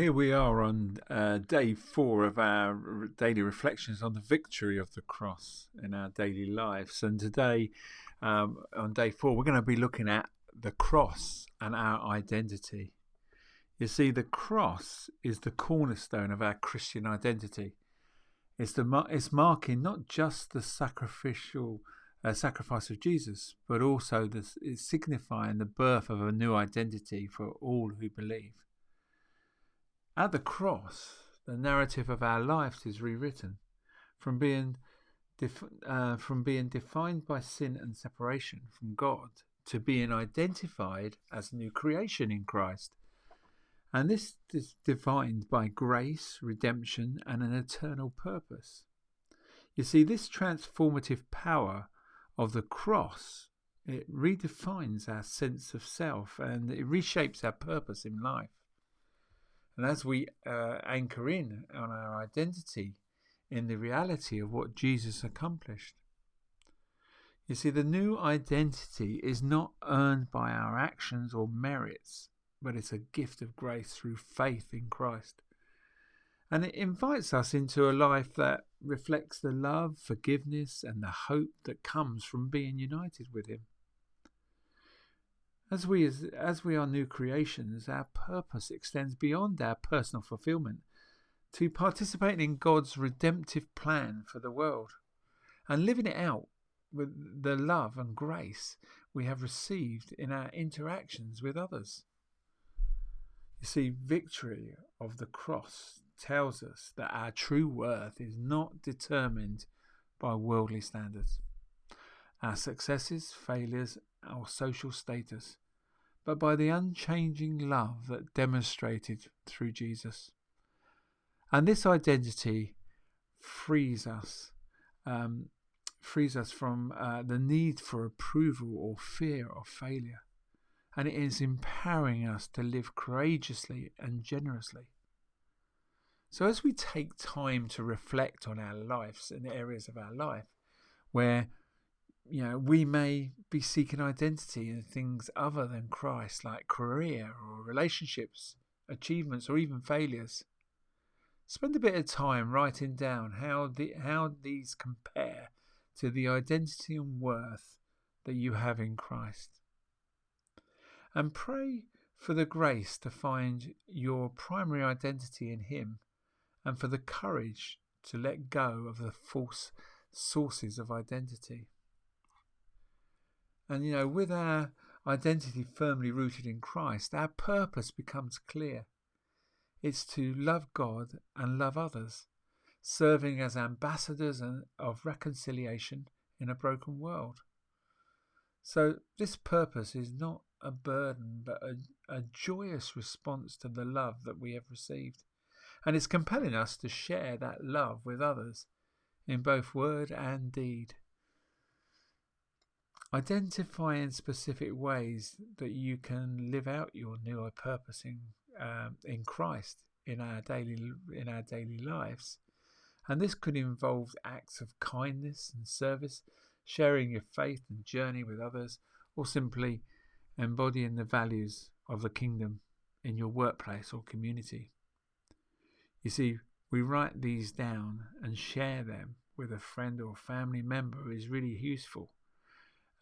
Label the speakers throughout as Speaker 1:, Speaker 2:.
Speaker 1: here we are on day 4 of our daily reflections on the victory of the cross in our daily lives. And today, on day 4, we're going to be looking at the cross and our identity. You see, the cross is the cornerstone of our Christian identity. It's marking not just the sacrifice of Jesus, but also it's signifying the birth of a new identity for all who believe. At the cross, the narrative of our lives is rewritten from being defined by sin and separation from God to being identified as a new creation in Christ. And this is defined by grace, redemption, and an eternal purpose. You see, this transformative power of the cross, it redefines our sense of self and it reshapes our purpose in life. And as we anchor in on our identity in the reality of what Jesus accomplished, you see, the new identity is not earned by our actions or merits, but it's a gift of grace through faith in Christ. And it invites us into a life that reflects the love, forgiveness, and the hope that comes from being united with Him. As we are new creations, our purpose extends beyond our personal fulfillment to participating in God's redemptive plan for the world and living it out with the love and grace we have received in our interactions with others. You see, victory of the cross tells us that our true worth is not determined by worldly standards, our successes, failures, or social status, but by the unchanging love that demonstrated through Jesus. And this identity frees us from the need for approval or fear of failure. And it is empowering us to live courageously and generously. So as we take time to reflect on our lives and the areas of our life where we may be seeking identity in things other than Christ, like career or relationships, achievements, or even failures, spend a bit of time writing down how these compare to the identity and worth that you have in Christ. And pray for the grace to find your primary identity in Him and for the courage to let go of the false sources of identity. And with our identity firmly rooted in Christ, our purpose becomes clear. It's to love God and love others, serving as ambassadors of reconciliation in a broken world. So this purpose is not a burden, but a joyous response to the love that we have received. And it's compelling us to share that love with others in both word and deed. Identifying specific ways that you can live out your new purpose in Christ in our daily lives, and this could involve acts of kindness and service, sharing your faith and journey with others, or simply embodying the values of the kingdom in your workplace or community. You see, we write these down and share them with a friend or family member is really useful.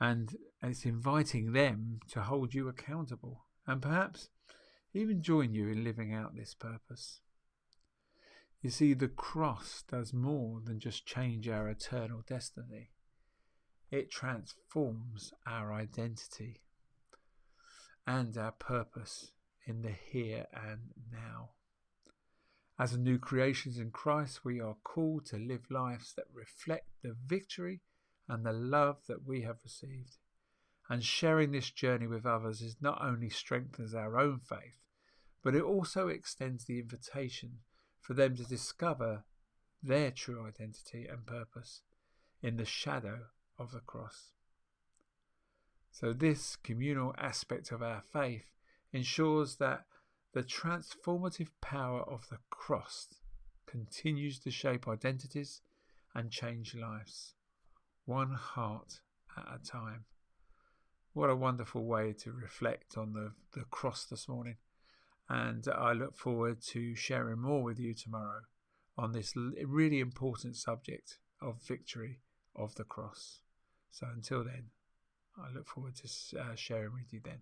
Speaker 1: And it's inviting them to hold you accountable and perhaps even join you in living out this purpose. You see, the cross does more than just change our eternal destiny. It transforms our identity and our purpose in the here and now. As new creations in Christ, we are called to live lives that reflect the victory and the love that we have received. And sharing this journey with others is not only strengthens our own faith, but it also extends the invitation for them to discover their true identity and purpose in the shadow of the cross. So this communal aspect of our faith ensures that the transformative power of the cross continues to shape identities and change lives, one heart at a time. What a wonderful way to reflect on the cross this morning. And I look forward to sharing more with you tomorrow on this really important subject of victory of the cross. So until then, I look forward to sharing with you then.